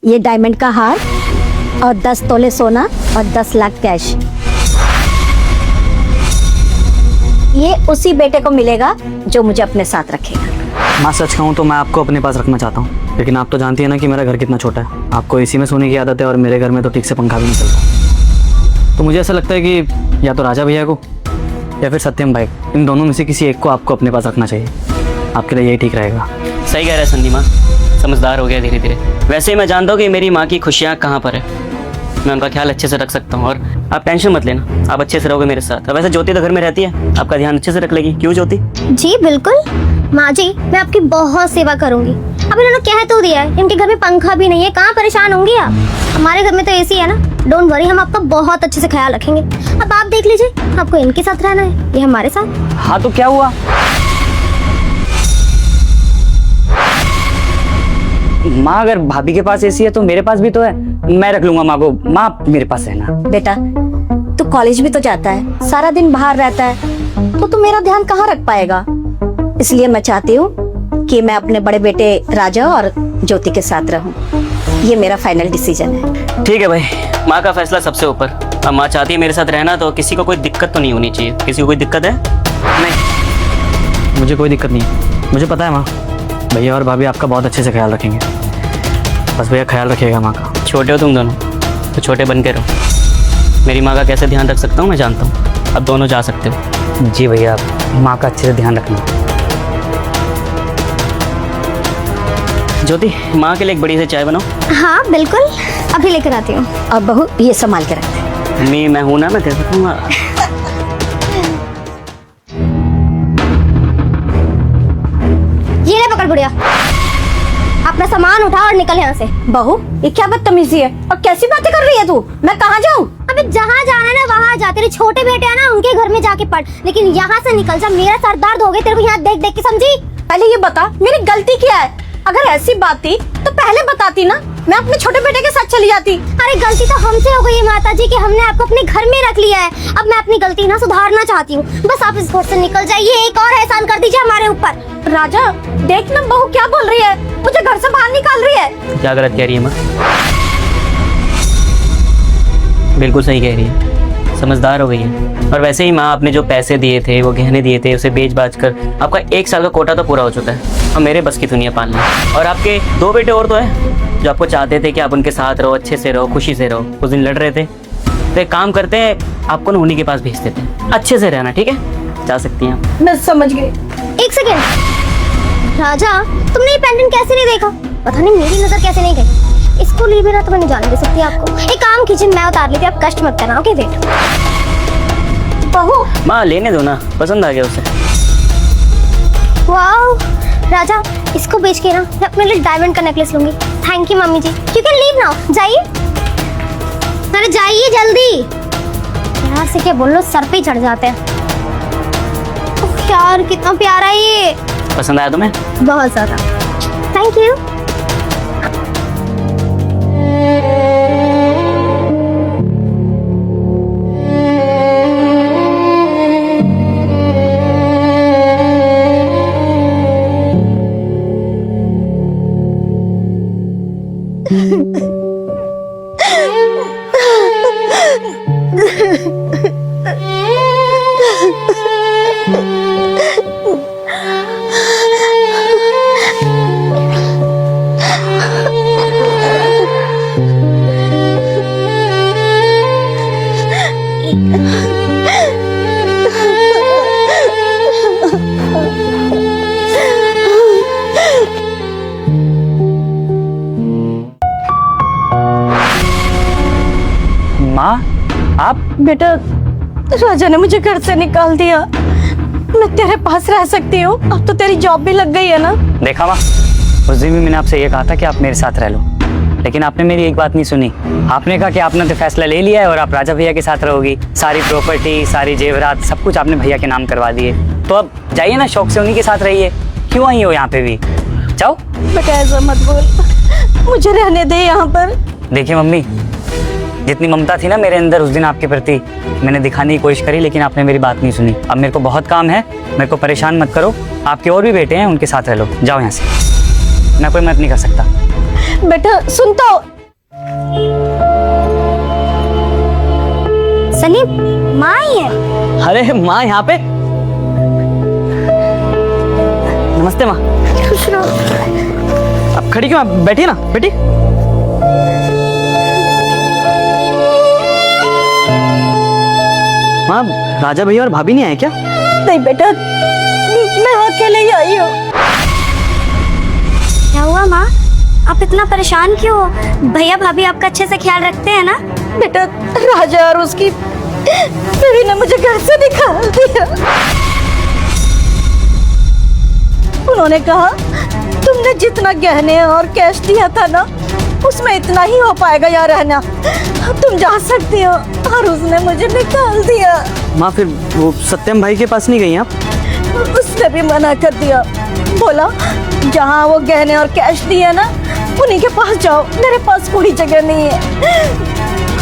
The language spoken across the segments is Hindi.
ये डायमंड का हार और 10 तोले सोना और 10 लाख कैश, ये उसी बेटे को मिलेगा जो मुझे अपने साथ रखेगा। माँ सच कहूँ तो मैं आपको अपने पास रखना चाहता हूँ, लेकिन आप तो जानती है ना कि मेरा घर कितना छोटा है। आपको एसी में सोने की आदत है और मेरे घर में तो ठीक से पंखा भी नहीं चलता। तो मुझे ऐसा लगता है कि या तो राजा भैया को या फिर सत्यम भाई, इन दोनों में से किसी एक को आपको अपने पास रखना चाहिए। आपके लिए यही ठीक रहेगा। सही कह रहा है संदी माँ, समझदार हो गया धीरे धीरे। वैसे ही मैं जानता हूँ कि मेरी माँ की खुशियाँ कहाँ पर है, मैं उनका ख्याल अच्छे से रख सकता हूँ। और आप टेंशन मत लेना, आप अच्छे से रहोगे मेरे साथ। वैसे ज्योति तो घर में रहती है, आपका ध्यान अच्छे से रख लेगी। क्यों ज्योति? जी बिल्कुल माँ जी, मैं आपकी बहुत सेवा करूंगी। अब इन्होंने कह तो दिया है, इनके घर में पंखा भी नहीं है, कहाँ परेशान होंगी आप। हमारे घर में तो एसी है ना, डोंट वरी, हम आपका बहुत अच्छे से ख्याल रखेंगे। अब आप देख लीजिए, आपको इनके साथ रहना है, ये हमारे साथ। हाँ तो क्या हुआ? माँ अगर भाभी के पास एसी है तो मेरे पास भी तो है, मैं रख लूंगा माँ को। माँ मेरे पास रहना। बेटा तू कॉलेज भी तो जाता है, सारा दिन बाहर रहता है, तो तू मेरा ध्यान कहाँ रख पाएगा। इसलिए मैं चाहती हूँ कि मैं अपने बड़े बेटे राजा और ज्योति के साथ रहूं। ये मेरा फाइनल डिसीजन है। ठीक है भाई, माँ का फैसला सबसे ऊपर। अब माँ चाहती है मेरे साथ रहना, तो किसी को कोई दिक्कत तो नहीं होनी चाहिए। किसी को कोई दिक्कत है? नहीं, मुझे कोई दिक्कत नहीं है। मुझे पता है माँ, भैया और भाभी आपका बहुत अच्छे से ख्याल रखेंगे। बस भैया ख्याल रखिएगा माँ का। छोटे हो तुम दोनों, तो छोटे बन के रहो। मेरी माँ का कैसे ध्यान रख सकता हूँ मैं जानता हूँ। अब दोनों जा सकते हो। जी भैया, माँ का अच्छे से ध्यान रखना। ज्योति, माँ के लिए एक बड़ी सी चाय बनाओ। हाँ बिल्कुल, अभी लेकर आती हूँ। अब बहू ये संभाल के रखते। मम्मी मैं हूँ ना, मैं कह सकता हूँ। ये ले पकड़ बुढ़िया, अपना सामान उठा और निकल यहाँ से। बहू ये क्या बदतमीजी है और कैसी बातें कर रही है तू? मैं कहाँ जाऊँ? अबे जहाँ जाना है ना वहाँ जा, तेरे छोटे बेटे हैं ना उनके घर में जाके पढ़, लेकिन यहाँ से निकल जा। मेरा सर दर्द हो गया तेरे को यहाँ देख देख के, समझी? पहले ये बता मेरी गलती क्या है? अगर ऐसी बात थी तो पहले बताती ना, मैं अपने छोटे बेटे के साथ चली जाती। अरे गलती तो हमसे हो गई है माता जी कि हमने आपको अपने घर में रख लिया है। अब मैं अपनी गलती ना सुधारना चाहती हूँ, बस आप इस घर से निकल जाइए। एक और एहसान कर दीजिए हमारे ऊपर। राजा देख ना बहू क्या बोल रही है, मुझे घर से बाहर निकाल रही है। क्या गलत कह रही है माँ? बिल्कुल सही कह रही है, समझदार हो गई है। और वैसे ही माँ, आपने जो पैसे दिए थे, वो गहने दिए थे, उसे बेच बाच कर आपका 1 साल का कोटा तो पूरा हो चुका है। और मेरे बस की दुनिया पालना। और आपके 2 बेटे और तो हैं जो आपको चाहते थे कि आप उनके साथ रहो, अच्छे से रहो, खुशी से रहो। उस दिन लड़ रहे थे, तो एक काम करते हैं, आपको ना उन्हीं के पास भेज देते हैं। अच्छे से रहना, ठीक है? जा सकती हैं आप। मैं समझ गई। एक सेकेंड राजा, तुमने ये पेंडेंट कैसे नहीं देखा? पता नहीं मेरी नजर कैसे नहीं गई। इसको लिए बिना तो मैं नहीं जाने दे सकती आपको। एक काम कीजिए, मैं उतार लेती हूँ, आप कष्ट मत करना। Okay wait. बहू माँ लेने दो ना, पसंद आ गया उसे। वाओ राजा, इसको बेच के ना मैं अपने लिए डायमंड का नेकलेस लूंगी। Thank you mummy ji. You can leave now, जाइए। अरे जाइए जल्दी। यार से क्या बोल लो, सर पे ही चढ़ जाते हैं। ओह यार कितना प्यारा है ये। पसंद आया तुम्हें? बहुत ज्यादा। Thank you. माँ आप? बेटा राजा ने मुझे घर से निकाल दिया, मैं तेरे पास रह सकती हूँ। अब तो तेरी जॉब भी लग गई है ना। देखा माँ, उस दिन भी मैंने आपसे ये कहा था कि आप मेरे साथ रह लो, लेकिन आपने मेरी एक बात नहीं सुनी। आपने कहा कि आपने तो फैसला ले लिया है और आप राजा भैया के साथ रहोगी। सारी प्रॉपर्टी, सारी जेवरात, सब कुछ आपने भैया के नाम करवा दिए। तो अब जाइए ना, शौक से उन्हीं के साथ रहिए। क्यों आई हो यहाँ पे भी? जाओ। बेटा ऐसा मत बोल, मुझे रहने दे यहाँ पर। देखिए मम्मी, जितनी ममता थी ना मेरे अंदर उस दिन आपके प्रति, मैंने दिखाने की कोशिश करी, लेकिन आपने मेरी बात नहीं सुनी। अब मेरे को बहुत काम है, मेरे को परेशान मत करो। आपके और भी बेटे हैं, उनके साथ रह लो। जाओ यहाँ से, मैं कोई मदद नहीं कर सकता। बेटा सुन तो, सनी, माँ ही है। अरे माँ यहाँ पे। नमस्ते माँ। खुश रहो। आप खड़ी क्यों? आप बैठिए ना, बैठिए। माँ, राजा भैया और भाभी नहीं आए क्या? नहीं बेटा, मैं अकेले ही आई हूँ। क्या हुआ माँ? आप इतना परेशान क्यों हो? भैया भाभी आपका अच्छे से ख्याल रखते हैं ना? बेटा, राजा और उसकी बीवी ने मुझे घर से निकाल दिया। उन्होंने कहा तुमने जितना गहने और कैश दिया था ना, उसमें इतना ही हो पाएगा यहाँ रहना, तुम जा सकती हो। और उसने मुझे निकाल दिया। माँ, फिर वो सत्यम भाई के पास नहीं गई आप? उसने भी मना कर दिया, बोला जहाँ वो गहने और कैश दिए ना, उन्हीं के पास जाओ, मेरे पास कोई जगह नहीं है।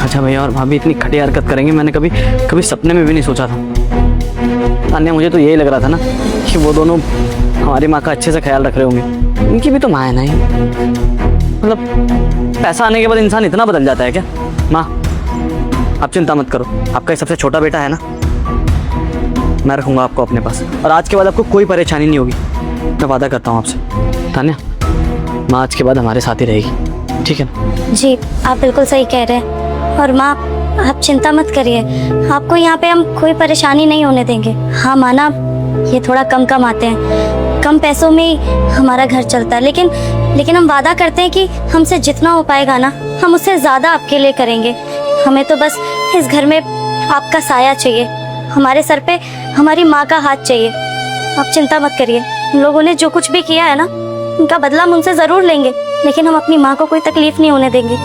अच्छा भैया और भाभी इतनी खटी हरकत करेंगे, मैंने कभी सपने में भी नहीं सोचा था। तान्या, मुझे तो यही लग रहा था ना कि वो दोनों हमारी माँ का अच्छे से ख्याल रख रहे होंगे। इनकी भी तो माँ है ना ही। मतलब पैसा आने के बाद इंसान इतना बदल जाता है क्या? माँ, आप चिंता मत करो, आपका ये सबसे छोटा बेटा है ना, मैं रखूँगा आपको अपने पास, और आज के बाद आपको कोई परेशानी नहीं होगी, मैं वादा करता हूँ आपसे। तान्या, माँ आज के बाद हमारे साथ ही रहेगी, ठीक है ना? जी, आप बिल्कुल सही कह रहे हैं। और माँ, आप चिंता मत करिए, आपको यहाँ पे हम कोई परेशानी नहीं होने देंगे। हाँ माना, ये थोड़ा कम कमाते हैं, कम पैसों में ही हमारा घर चलता है, लेकिन हम वादा करते हैं कि हमसे जितना हो पाएगा ना, हम उससे ज़्यादा आपके लिए करेंगे। हमें तो बस इस घर में आपका साया चाहिए, हमारे सर पे हमारी माँ का हाथ चाहिए। आप चिंता मत करिए, उन लोगों ने जो कुछ भी किया है ना, उनका बदला हम उनसे ज़रूर लेंगे, लेकिन हम अपनी माँ को कोई तकलीफ नहीं होने देंगे।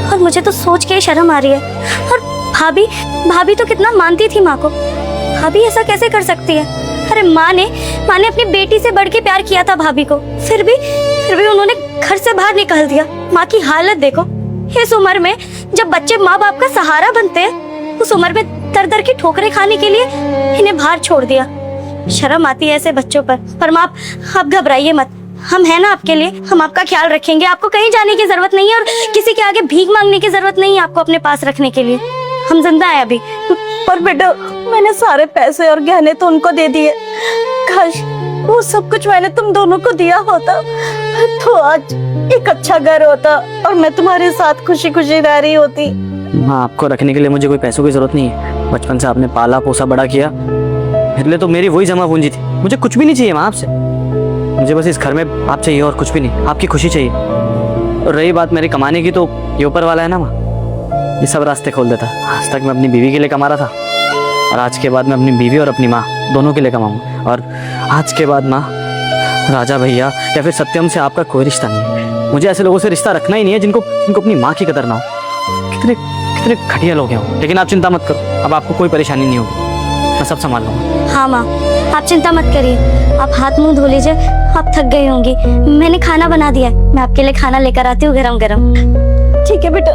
और मुझे तो सोच के ही शर्म आ रही है। और भाभी तो कितना मानती थी माँ को, भाभी ऐसा कैसे कर सकती है? अरे माँ ने अपनी बेटी से बढ़ के प्यार किया था भाभी को, फिर भी उन्होंने घर से बाहर निकाल दिया। माँ की हालत देखो, इस उम्र में जब बच्चे माँ बाप का सहारा बनते हैं, उस उम्र में दर की ठोकरें खाने के लिए इन्हें बाहर छोड़ दिया। शर्म आती है ऐसे बच्चों पर माँ, आप घबराइए मत, हम हैं ना आपके लिए, हम आपका ख्याल रखेंगे। आपको कहीं जाने की जरूरत नहीं है और किसी के आगे भीख मांगने की जरूरत नहीं है आपको अपने पास रखने के लिए। हम जिंदा हैं अभी। पर बेटा, मैंने सारे पैसे और गहने तो उनको दे दिए, काश वो सब कुछ मैंने तुम दोनों को दिया होता तो आज एक अच्छा घर होता और मैं तुम्हारे साथ खुशी खुशी रह रही होती। हाँ, आपको रखने के लिए मुझे कोई पैसों की जरूरत नहीं है, बचपन से आपने पाला पोसा बड़ा किया, मेरे लिए तो मेरी वही जमा पूंजी थी। मुझे कुछ भी नहीं चाहिए माँ आपसे, मुझे बस इस घर में आप चाहिए और कुछ भी नहीं, आपकी खुशी चाहिए। और रही बात मेरे कमाने की, तो ये ऊपर वाला है ना माँ, ये सब रास्ते खोल देता। आज तक मैं अपनी बीवी के लिए कमा रहा था, और आज के बाद मैं अपनी बीवी और अपनी माँ दोनों के लिए कमाऊंगा। और आज के बाद माँ, राजा भैया या फिर सत्यम से आपका कोई रिश्ता नहीं है। मुझे ऐसे लोगों से रिश्ता रखना ही नहीं है जिनको अपनी माँ की कदर ना हो। कितने घटिया लोग हैं। लेकिन आप चिंता मत करो, अब आपको कोई परेशानी नहीं होगी, मैं सब संभाल लूँगा। हाँ माँ, आप चिंता मत करिए, आप हाथ मुंह धो लीजिए, आप थक गई होंगी। मैंने खाना बना दिया है, मैं आपके लिए खाना लेकर आती हूँ गरम गरम। ठीक है बेटा।